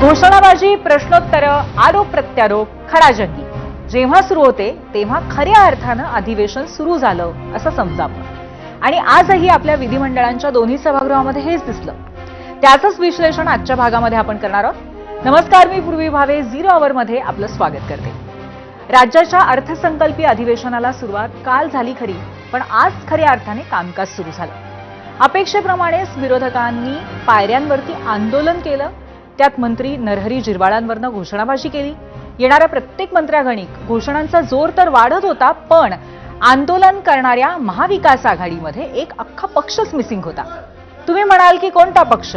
घोषणाबाजी, प्रश्नोत्तर, आरोप प्रत्यारोप, खडाजंगी जेव्हा सुरू होते तेव्हा खऱ्या अर्थानं अधिवेशन सुरू झालं असं समजावं. आणि आजही आपल्या विधिमंडळांच्या दोन्ही सभागृहामध्ये हेच दिसलं. त्याचंच विश्लेषण आजच्या भागामध्ये आपण करणार आहोत. नमस्कार, मी पूर्वी भावे झिरो आवर मध्ये आपलं स्वागत करते. राज्याच्या अर्थसंकल्पीय अधिवेशनाला सुरुवात काल झाली खरी, पण आज खऱ्या अर्थाने कामकाज सुरू झालं. अपेक्षेप्रमाणेच विरोधकांनी पायऱ्यांवरती आंदोलन केलं. त्यात मंत्री नरहरी झिरवाळांवरनं घोषणाबाजी केली. येणाऱ्या प्रत्येक मंत्र्यागणिक घोषणांचा जोर तर वाढत होता, पण आंदोलन करणाऱ्या महाविकास आघाडीमध्ये एक अख्खा पक्षच मिसिंग होता. तुम्ही म्हणाल की कोणता पक्ष?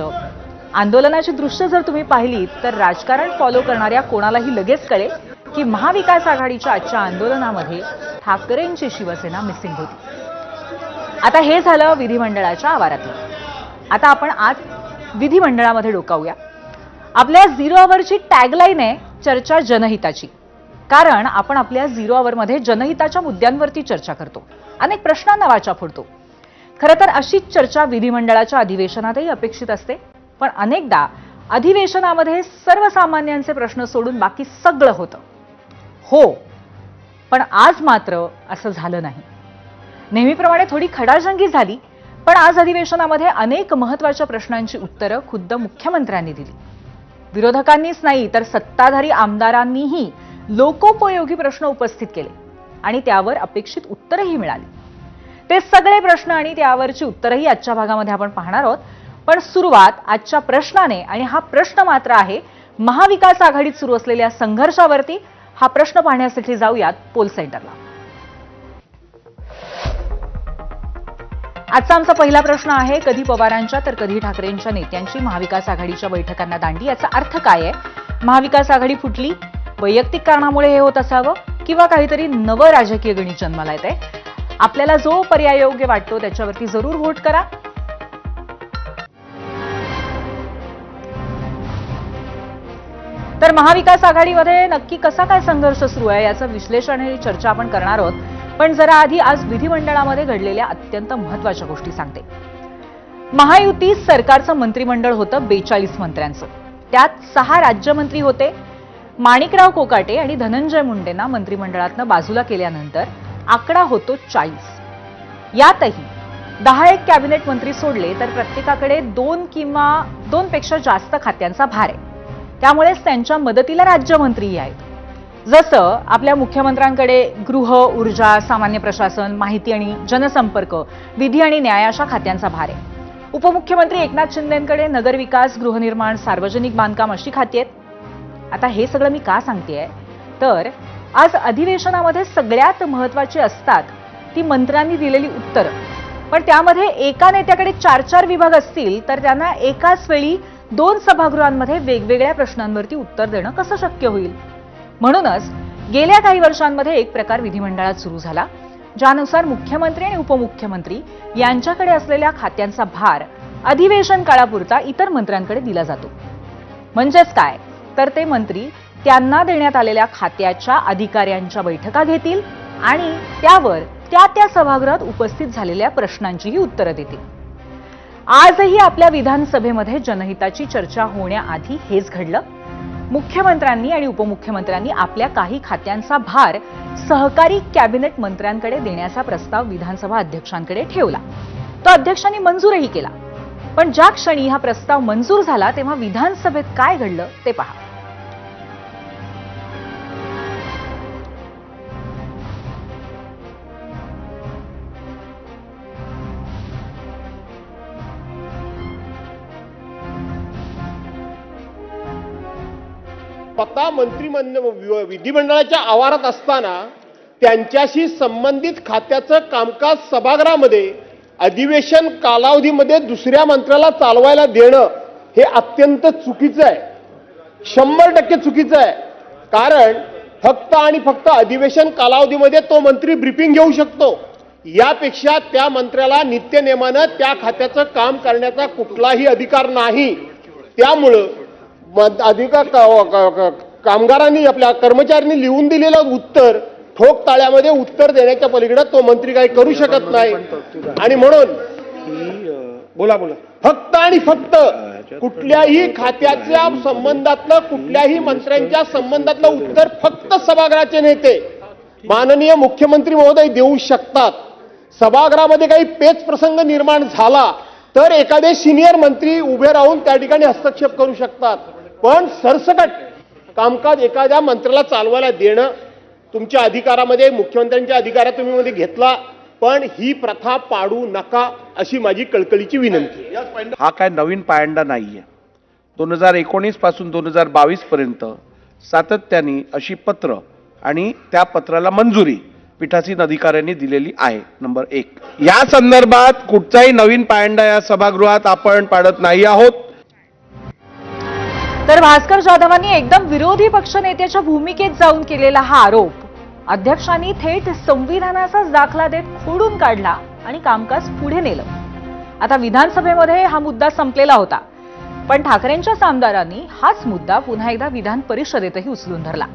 आंदोलनाची दृश्य जर तुम्ही पाहिलीत तर राजकारण फॉलो करणाऱ्या कोणालाही लगेच कळेल की महाविकास आघाडीच्या आजच्या आंदोलनामध्ये ठाकरेंची शिवसेना मिसिंग होती. आता हे झालं विधिमंडळाच्या आवारातलं. आता आपण आज विधिमंडळामध्ये डोकावूया. आपल्या झिरो आवरची टॅगलाईन आहे चर्चा जनहिताची. कारण आपण आपल्या झिरो आवरमध्ये जनहिताच्या मुद्द्यांवरती चर्चा करतो, अनेक प्रश्नांना वाचा फोडतो. खरं तर अशीच चर्चा विधिमंडळाच्या अधिवेशनातही अपेक्षित असते. पण अनेकदा अधिवेशनामध्ये सर्वसामान्यांचे प्रश्न सोडून बाकी सगळं होतं. हो, पण आज मात्र असं झालं नाही. नेहमीप्रमाणे थोडी खडाजंगी झाली, पण आज अधिवेशनामध्ये अनेक महत्त्वाच्या प्रश्नांची उत्तरं खुद्द मुख्यमंत्र्यांनी दिली. विरोधकांनीच नाही तर सत्ताधारी आमदारांनीही लोकोपयोगी प्रश्न उपस्थित केले आणि त्यावर अपेक्षित उत्तरही मिळाली. ते सगळे प्रश्न आणि त्यावरची उत्तरही आजच्या भागामध्ये आपण पाहणार आहोत. पण सुरुवात आजच्या प्रश्नाने, आणि हा प्रश्न मात्र आहे महाविकास आघाडीत सुरू असलेल्या संघर्षावरती. हा प्रश्न पाहण्यासाठी जाऊयात पोल सेंटरला. आजचा आमचा पहिला प्रश्न आहे, कधी पवारांच्या तर कधी ठाकरेंच्या नेत्यांची महाविकास आघाडीच्या बैठकांना दांडी. याचा अर्थ काय आहे? महाविकास आघाडी फुटली, वैयक्तिक कारणामुळे हे होत असावं, किंवा काहीतरी नवं राजकीय गणित जन्माला येतंय? आपल्याला जो पर्याय योग्य वाटतो त्याच्यावरती जरूर व्होट करा. तर महाविकास आघाडीमध्ये नक्की कसा काय संघर्ष सुरू आहे याचं विश्लेषण आणि चर्चा आपण करणार आहोत. पण जरा आधी आज विधिमंडळामध्ये घडलेल्या अत्यंत महत्त्वाच्या गोष्टी सांगते. महायुती सरकारचं मंत्रिमंडळ होतं 42 मंत्र्यांचं. त्यात 6 राज्यमंत्री होते. माणिकराव कोकाटे आणि धनंजय मुंडेंना मंत्रिमंडळातनं बाजूला केल्यानंतर आकडा होतो 40. यातही 10 कॅबिनेट मंत्री सोडले तर प्रत्येकाकडे 2 किंवा 2 पेक्षा जास्त खात्यांचा भार आहे. त्यामुळेच त्यांच्या मदतीला राज्यमंत्रीही आहेत. जसं आपल्या मुख्यमंत्र्यांकडे गृह, ऊर्जा, सामान्य प्रशासन, माहिती आणि जनसंपर्क, विधी आणि न्याय अशा खात्यांचा भार आहे. उपमुख्यमंत्री एकनाथ शिंदेंकडे नगरविकास, गृहनिर्माण, सार्वजनिक बांधकाम अशी खाती आहेत. आता हे सगळं मी का सांगतेय तर आज अधिवेशनामध्ये सगळ्यात महत्त्वाची असतात ती मंत्र्यांनी दिलेली उत्तरं. पण त्यामध्ये एका नेत्याकडे 4 विभाग असतील तर त्यांना एकाच वेळी 2 सभागृहांमध्ये वेगवेगळ्या प्रश्नांवरती उत्तर देणं कसं शक्य होईल? म्हणूनच गेल्या काही वर्षांमध्ये एक प्रकार विधिमंडळात सुरू झाला, ज्यानुसार मुख्यमंत्री आणि उपमुख्यमंत्री यांच्याकडे असलेल्या खात्यांचा भार अधिवेशन काळापुरता इतर मंत्र्यांकडे दिला जातो. म्हणजेच काय तर ते मंत्री त्यांना देण्यात आलेल्या खात्याच्या अधिकाऱ्यांच्या बैठका घेतील आणि त्यावर त्या सभागृहात उपस्थित झालेल्या प्रश्नांचीही उत्तरं देतील. आजही आपल्या विधानसभेमध्ये जनहिताची चर्चा होण्याआधी हेच घडलं. मुख्यमंत्र्यांनी आणि उपमुख्यमंत्र्यांनी आपल्या काही खात्यांचा भार सहकारी कॅबिनेट मंत्र्यांकडे देण्याचा प्रस्ताव विधानसभा अध्यक्षांकडे ठेवला. तो अध्यक्षांनी मंजूरही केला. पण ज्या क्षणी हा प्रस्ताव मंजूर झाला तेव्हा विधानसभेत काय घडलं ते पहा. स्वतः विधिमंडळाच्या आवारात असताना त्यांच्याशी संबंधित खात्याचं कामकाज सभागृहामध्ये अधिवेशन कालावधीमध्ये दुसऱ्या मंत्र्याला चालवायला देणं हे अत्यंत चुकीचं आहे. 100% चुकीचं आहे. कारण फक्त आणि फक्त अधिवेशन कालावधीमध्ये तो मंत्री ब्रीफिंग घेऊ शकतो. यापेक्षा त्या मंत्र्याला नित्यनेमानं त्या खात्याचं काम करण्याचा कुठलाही अधिकार नाही. त्यामुळं कामगारांनी, आपल्या कर्मचाऱ्यांनी लिहून दिलेलं उत्तर ठोक ताळ्यामध्ये उत्तर देण्याच्या पलीकडे तो मंत्री काही करू शकत नाही. आणि म्हणून बोला फक्त आणि फक्त कुठल्याही खात्याच्या संबंधातलं, कुठल्याही मंत्र्यांच्या संबंधातलं उत्तर फक्त सभागृहाचे नेते माननीय मुख्यमंत्री महोदय देऊ शकतात. सभागृहामध्ये काही पेच प्रसंग निर्माण झाला तर एखादे सिनियर मंत्री उभे राहून त्या ठिकाणी हस्तक्षेप करू शकतात. पण सरसकट कामकाज एखाद्या मंत्र्याला चालवायला देणं तुमच्या अधिकारामध्ये, मुख्यमंत्र्यांच्या अधिकारात तुम्ही मध्ये घेतला, पण ही प्रथा पाडू नका अशी माझी कळकळीची विनंती. हा काय नवीन पायंडा नाहीये. 2019 पासून 2022 पर्यंत सातत्याने अशी पत्र आणि त्या पत्राला मंजुरी पीठासीन अधिकाऱ्यांनी दिलेली आहे. नंबर 1, या संदर्भात कुठचाही नवीन पायंडा या सभागृहात आपण पाडत नाही आहोत. तर भास्कर जाधवांनी एकदम विरोधी पक्षनेत्याच्या भूमिकेत जाऊन केलेला हा आरोप अध्यक्षांनी थेट संविधानाचाच दाखला देत खोडून काढला आणि कामकाज पुढे नेलं. आता विधानसभेमध्ये हा मुद्दा संपलेला होता, पण ठाकरेंच्या आमदारांनी हाच मुद्दा पुन्हा एकदा विधान परिषदेतही उचलून धरला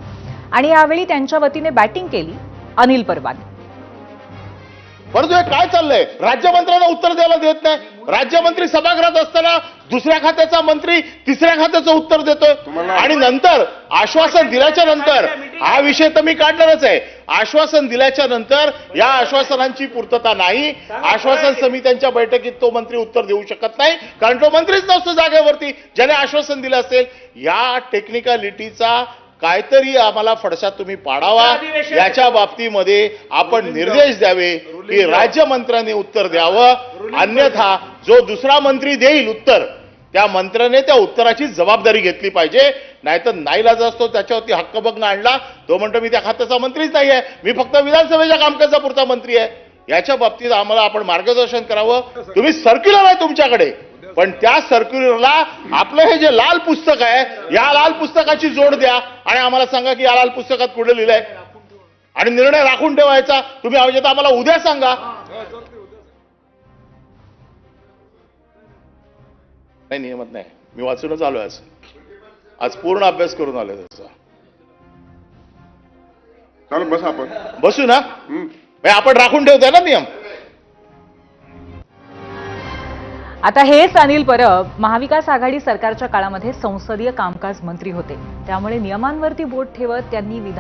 आणि यावेळी त्यांच्या वतीने बॅटिंग केली अनिल परबांनी. परंतु हे काय चाललंय? राज्यमंत्र्यांना उत्तर द्यायला देत नाही. राज्यमंत्री सभागृहात असताना दुसऱ्या खात्याचा मंत्री तिसऱ्या खात्याचं उत्तर देतोय आणि नंतर आश्वासन दिल्याच्या नंतर, हा विषय तर मी काढणारच आहे, आश्वासन दिल्याच्या नंतर या आश्वासनांची पूर्तता नाही. आश्वासन समित्यांच्या बैठकीत तो मंत्री उत्तर देऊ शकत नाही, कारण तो मंत्रीच नसतो जागेवरती ज्याने आश्वासन दिलं असेल. या टेक्निकॅलिटीचा काहीतरी आम्हाला फडशा तुम्ही पाडावा, याच्या बाबतीमध्ये आपण निर्देश द्यावे की राज्यमंत्र्यांनी उत्तर द्यावं. अन्यथा जो दुसरा मंत्री देईल उत्तर, त्या मंत्र्याने त्या उत्तराची जबाबदारी घेतली पाहिजे. नाहीतर नाईलाज असतो त्याच्यावरती हक्कभंग आणला, तो म्हणतो मी त्या खात्याचा मंत्रीच नाही आहे, मी फक्त विधानसभेच्या कामकाजापुरता मंत्री आहे. याच्या बाबतीत आम्हाला आपण मार्गदर्शन करावं. तुम्ही सर्क्युलर आहे तुमच्याकडे, पण त्या सर्क्युलरला आपलं हे जे लाल पुस्तक आहे, या लाल पुस्तकाची जोड द्या आणि आम्हाला सांगा की या लाल पुस्तकात कुठे लिहिलंय आणि निर्णय राखून ठेवायचा. तुम्ही आवश्यक आम्हाला उद्या सांगा. नाही, नियमत नाही, मी वाचूनच आलोय. आज पूर्ण अभ्यास करून आलोय त्याचा. चालेल, बस आपण बसू ना, आपण राखून ठेवतोय ना नियम. आता हेच अनिल परब महाविकास आघाडी सरकारच्या काळामध्ये संसदीय कामकाज मंत्री होते, त्यामुळे नियमांवरती बोट ठेवत त्यांनी विधान